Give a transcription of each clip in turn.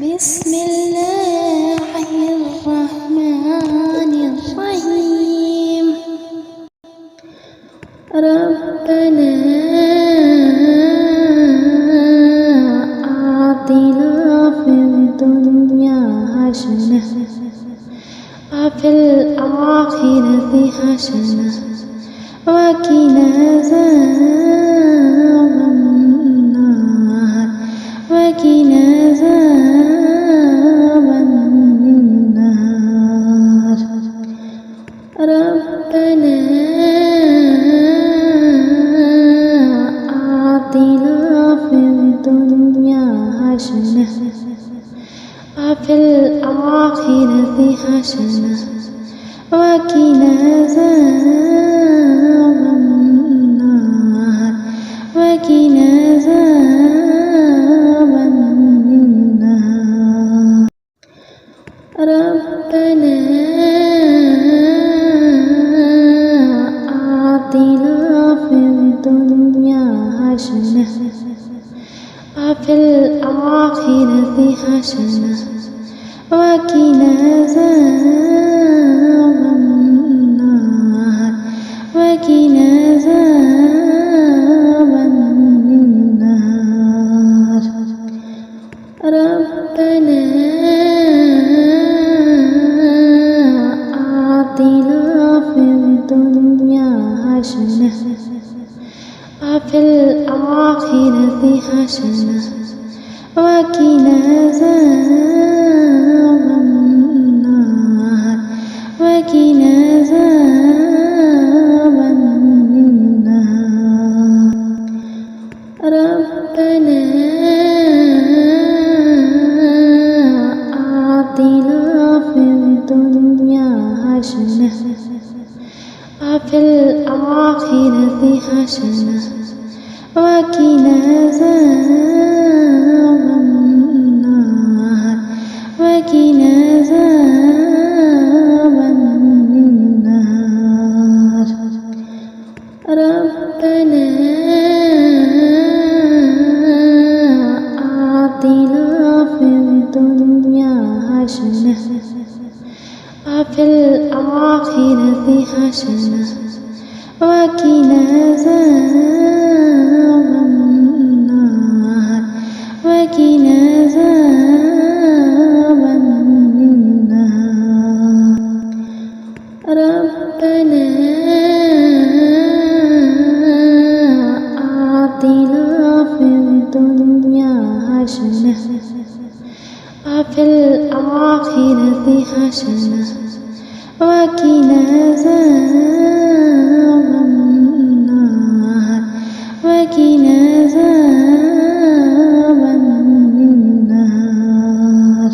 بسم الله الرحمن الرحيم. ربنا آتنا في الدنيا حسنة وفي الآخرة حسنة وقنا عذاب النار وقنا عذاب النار. ربنا آتنا في الدنيا حسنة وفي الآخرة حسنة وقنا عذاب النار وقنا عذاب النار. ربنا آتنا في الدنيا حسنة وفي الآخرة حسنة وقنا عذاب النار وقنا عذاب النار. ربنا آتنا في الدنيا حسنة وفي الآخرة حسنة وقنا عذاب النار وقنا عذاب النار. ربنا آتنا في الدنيا حسنة وفي الآخرة حسنة وقنا عذاب النار وقنا عذاب النار. ربنا آتنا في الدنيا حسنة وفي الآخرة حسنة وقنا عذاب النار وقنا عذاب النار. ربنا آتنا في الدنيا حسنة وفي الآخرة حسنة وقنا عذاب النار وقنا عذاب النار.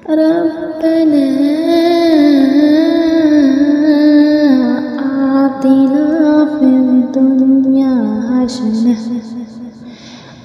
ربنا آتنا في الدنيا حسنة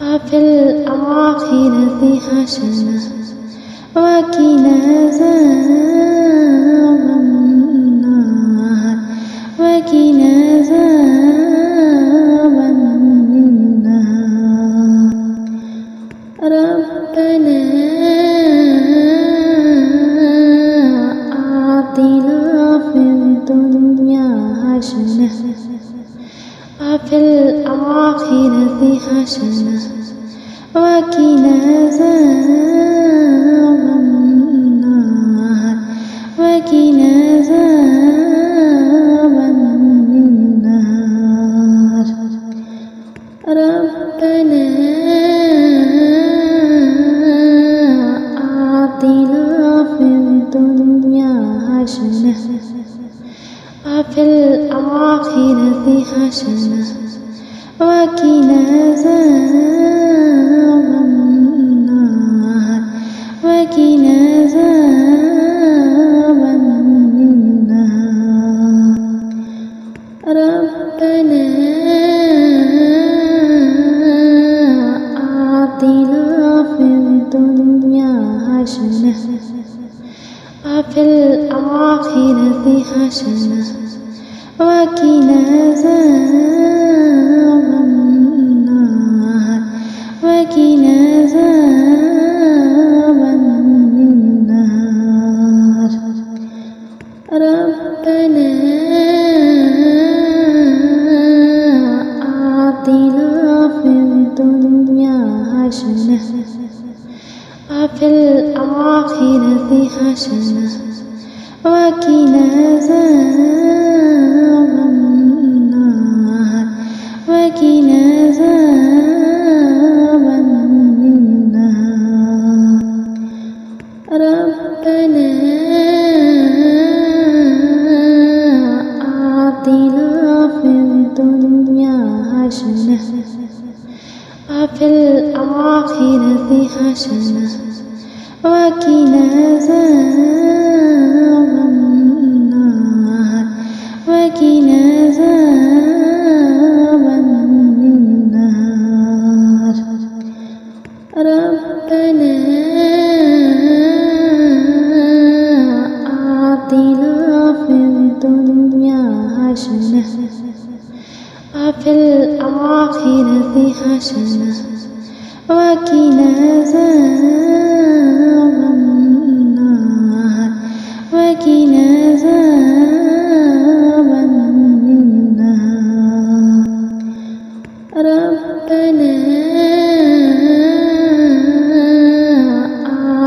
وفي الآخرة حسنة وقنا عذاب النار وقنا عذاب النار. ربنا آتنا في الدنيا حسنة وفي الآخرة حسنة وقنا عذاب النار وقنا عذاب النار. ربنا آتنا في الدنيا حسنة وفي الآخرة حسنة وقنا عذاب النار وقنا عذاب النار. ربنا آتنا في الدنيا حسنة وفي الآخرة حسنة وقنا عذاب النار وقنا عذاب وفي الآخرة حسنة وقنا عذاب النار وقنا عذاب النار ربنا آتنا في الدنيا حسنة وفي الآخرة حسنة وقنا عذاب النار وقنا عذاب النار ربنا آتنا في الدنيا حسنة وفي الآخرة حسنة وقنا عذاب النار وقنا عذاب النار ربنا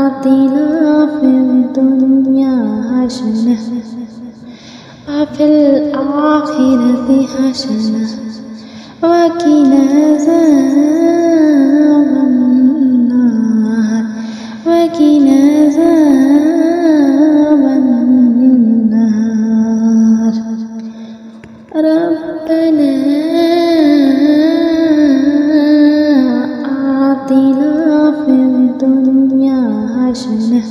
آتنا في الدنيا حسنة وفي الآخرة حسنة وقنا عذاب النار وقنا عذاب النار ربنا آتنا في الدنيا حسنة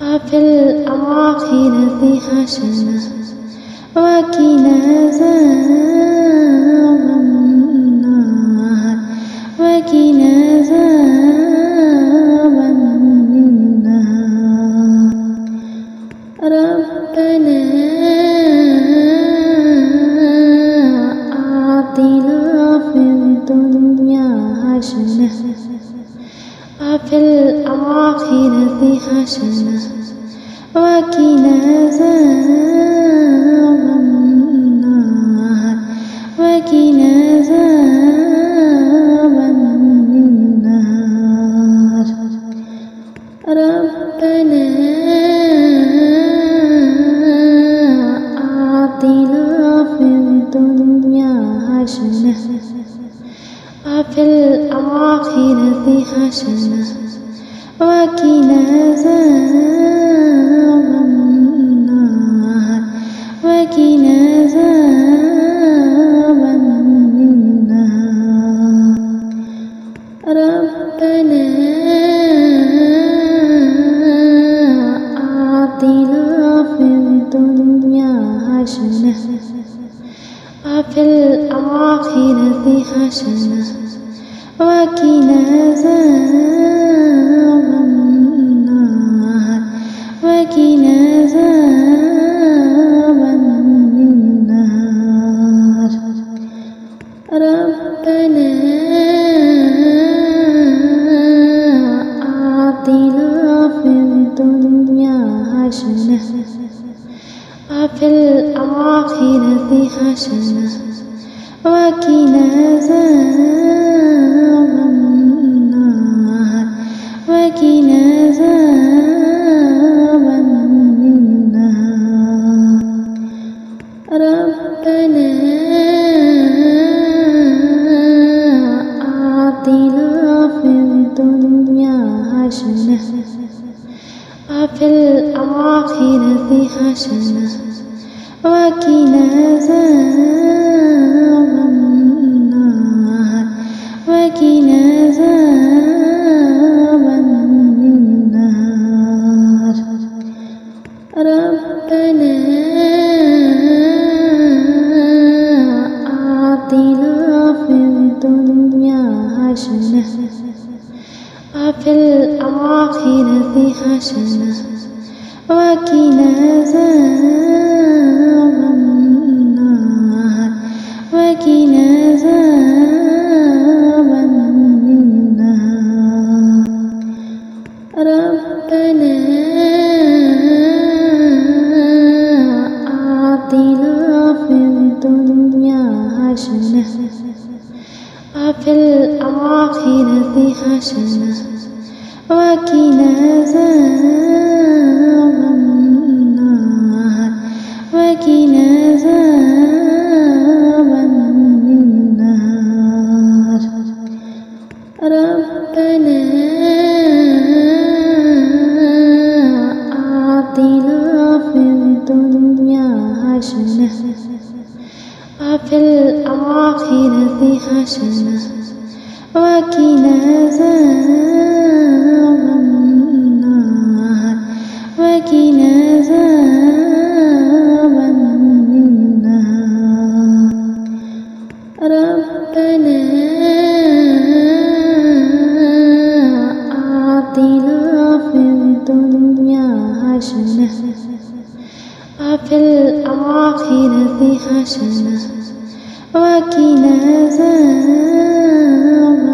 وفي الآخرة حسنة وقنا عذاب النار وقنا عذاب النار ربنا آتنا في الدنيا حسنة وفي الآخرة حسنة وقنا عذاب النار وقنا عذاب النار ربنا آتنا في الدنيا حسنة وفي الآخرة حسنة وقنا عذاب النار وقنا عذاب النار ربنا آتنا في الدنيا حسنة وفي الآخرة حسنة وقنا عذاب النار وقنا عذاب النار ربنا آتنا في الدنيا حسنة وفي الآخرة حسنة وقنا عذاب النار وقنا عذاب النار ربنا آتنا في الدنيا حسنة وفي الآخرة حسنة وقنا عذاب النار وقنا عذاب النار ربنا آتنا في الدنيا حسنة وفي الآخرة حسنة وقنا عذاب النار وقنا عذاب النار ربنا آتنا في الدنيا حسنة وفي الآخرة حسنة وقنا عذاب النار وقنا عذاب النار ربنا آتنا في الدنيا حسنة وفي الآخرة حسنة وقنا عذاب النار وقنا عذاب النار ربنا آتنا في الدنيا حسنة وفي الآخرة حسنة وقنا عذاب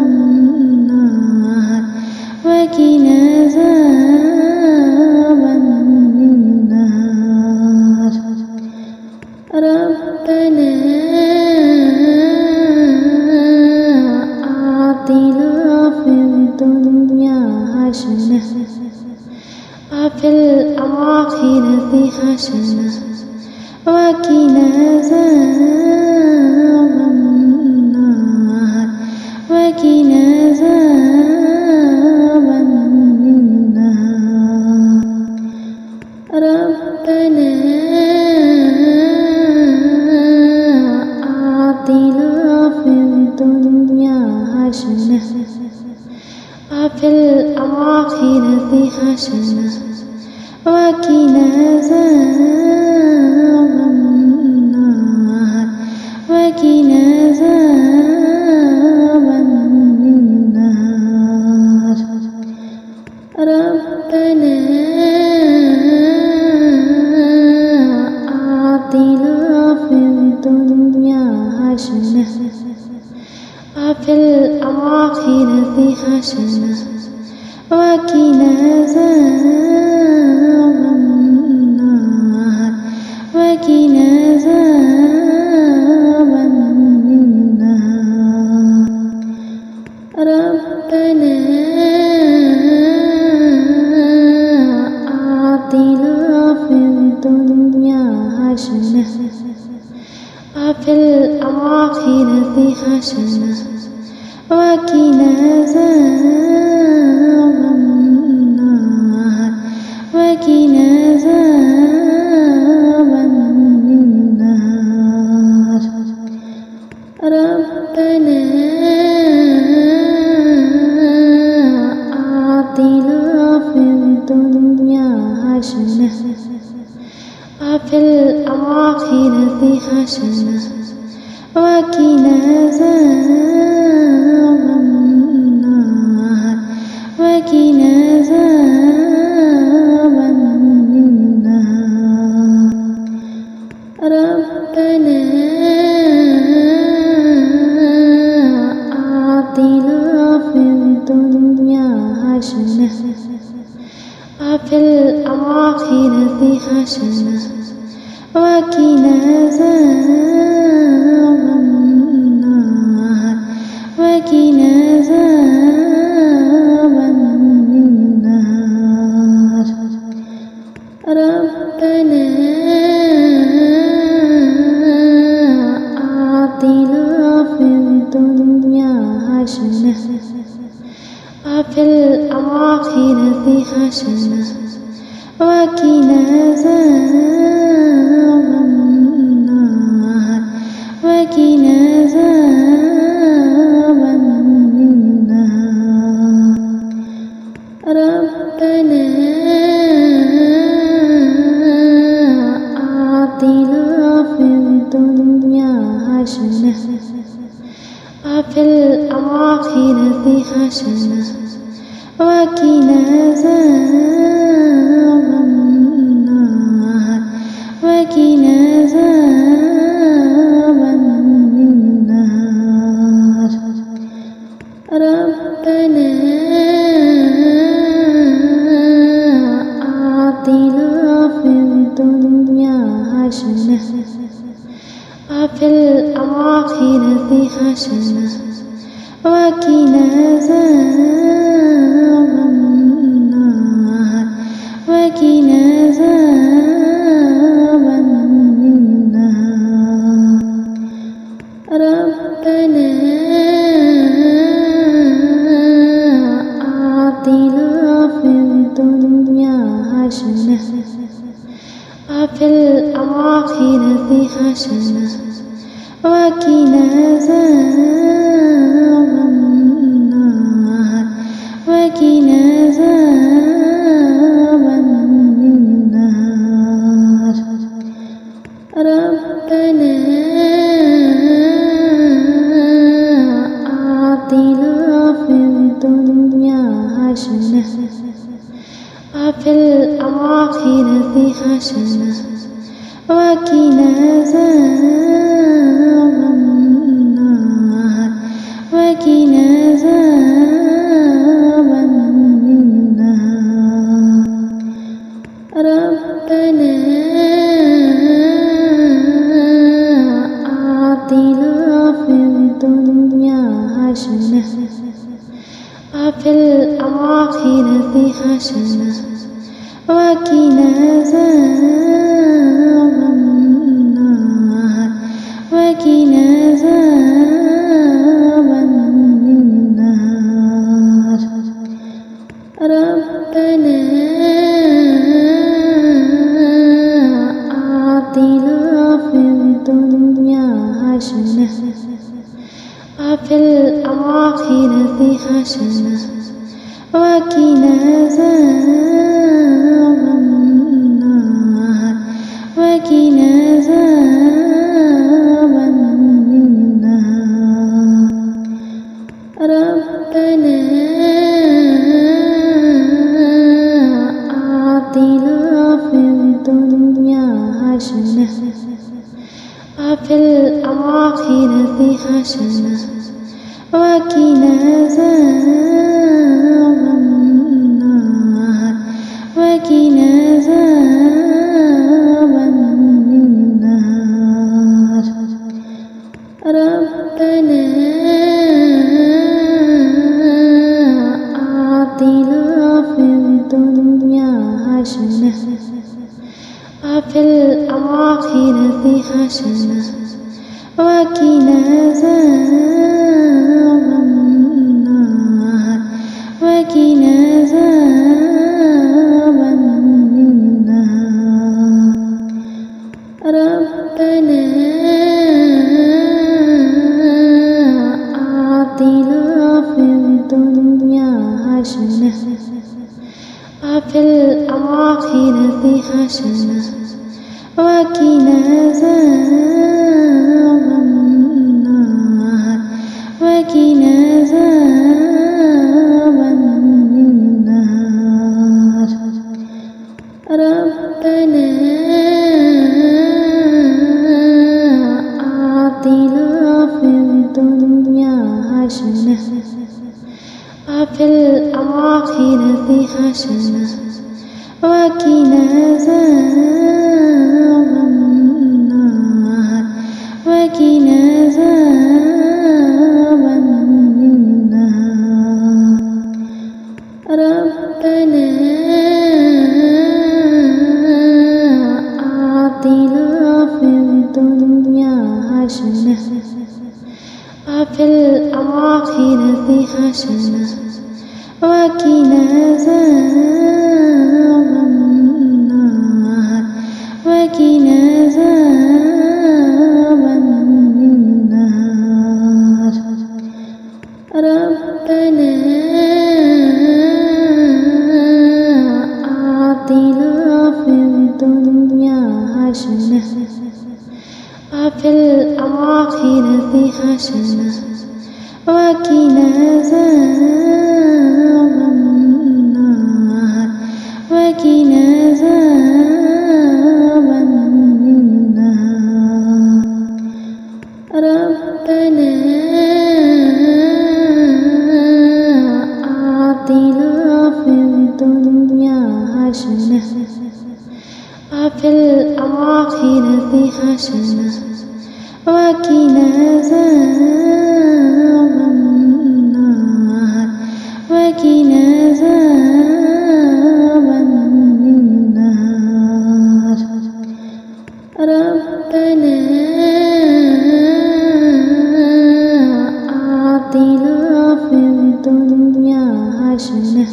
النار وقنا عذاب النار ربنا آتنا في الدنيا حسنة وفي الآخرة حسنة وقنا عذاب النار وقنا عذاب النار ربنا آتنا في الدنيا حسنة وفي الآخرة حسنة وقنا عذاب النار وقنا عذاب النار ربنا آتنا في الدنيا حسنة وفي الآخرة حسنة وقنا عذاب النار وقنا عذاب النار ربنا آتنا في الدنيا حسنة وفي الآخرة حسنة وقنا عذاب النار وقنا عذاب النار ربنا آتنا في الدنيا حسنة وفي الآخرة حسنة وقنا عذاب النار وقنا عذاب النار ربنا آتنا في الدنيا حسنة وفي الآخرة حسنة وقنا عذاب النار وقنا عذاب النار ربنا آتنا في الدنيا حسنة وفي الآخرة حسنة وقنا عذاب النار وقنا عذاب النار ربنا آتنا في الدنيا حسنة وفي الآخرة حسنة وقنا عذاب النار وقنا عذاب النار ربنا آتنا في الدنيا حسنة وفي الآخرة حسنة وقنا عذاب في الدنيا حسنة وفي الآخرة حسنة وقنا عذاب النار وقنا عذاب النار ربنا آتنا في الدنيا حسنة وفي الآخرة حسنة وقنا عذاب النار وقنا عذاب النار ربنا آتنا في الدنيا حسنة وفي الآخرة حسنة وقنا عذاب النار وقنا عذاب النار ربنا آتنا في الدنيا حسنة وفي الآخرة حسنة وقنا عذاب النار وقنا عذاب النار ربنا آتنا في الدنيا حسنة وفي الآخرة حسنة وقنا عذاب النار وقنا عذاب النار ربنا آتنا في الدنيا حسنة وفي الآخرة حسنة وقنا عذاب النار وقنا عذاب النار ربنا آتنا في الدنيا حسنة وفي الآخرة حسنة وقنا عذاب النار وقنا عذاب النار ربنا آتنا في الدنيا حسنة وفي الآخرة حسنة وقنا عذاب النار وقنا عذاب النار ربنا آتنا في الدنيا حسنة وفي الآخرة حسنة وقنا عذاب النار وقنا عذاب النار ربنا آتنا في الدنيا حسنة وفي الآخرة حسنة وقنا عذاب النار وقنا عذاب النار ربنا آتنا في الدنيا حسنة وفي الآخرة حسنة وقنا عذاب النار وقنا عذاب النار ربنا آتنا في الدنيا حسنة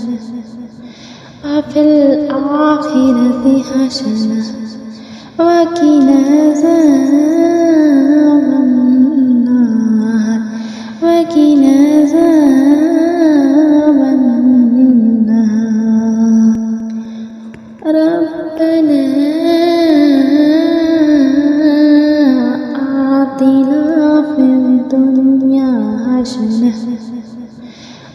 وفي الآخرة حسنة وقنا عذاب النار وقنا عذاب النار ربنا آتنا في الدنيا حسنة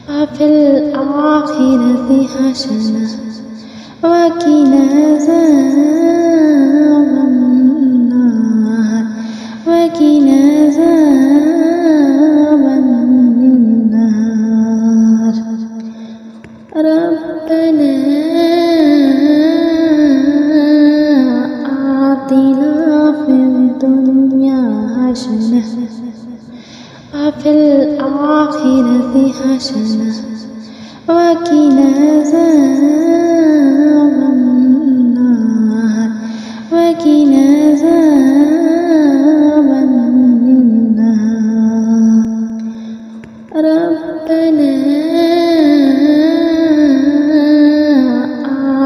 وفي الآخرة حسنة وقنا عذاب النار وقنا عذاب النار ربنا آتنا في الدنيا حسنة وفي الآخرة حسنة وقنا عذاب النار وقنا عذاب النار ربنا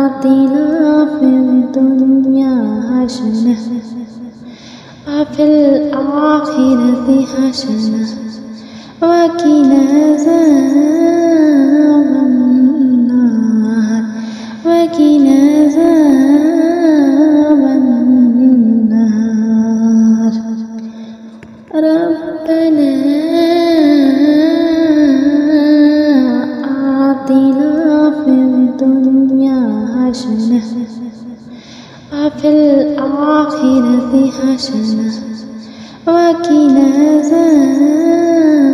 آتنا في الدنيا حسنة وفي الآخرة حسنة وقنا عذاب النار وقنا عذاب النار ربنا آتنا في الدنيا حسنة وفي الآخرة حسنة وقنا عذاب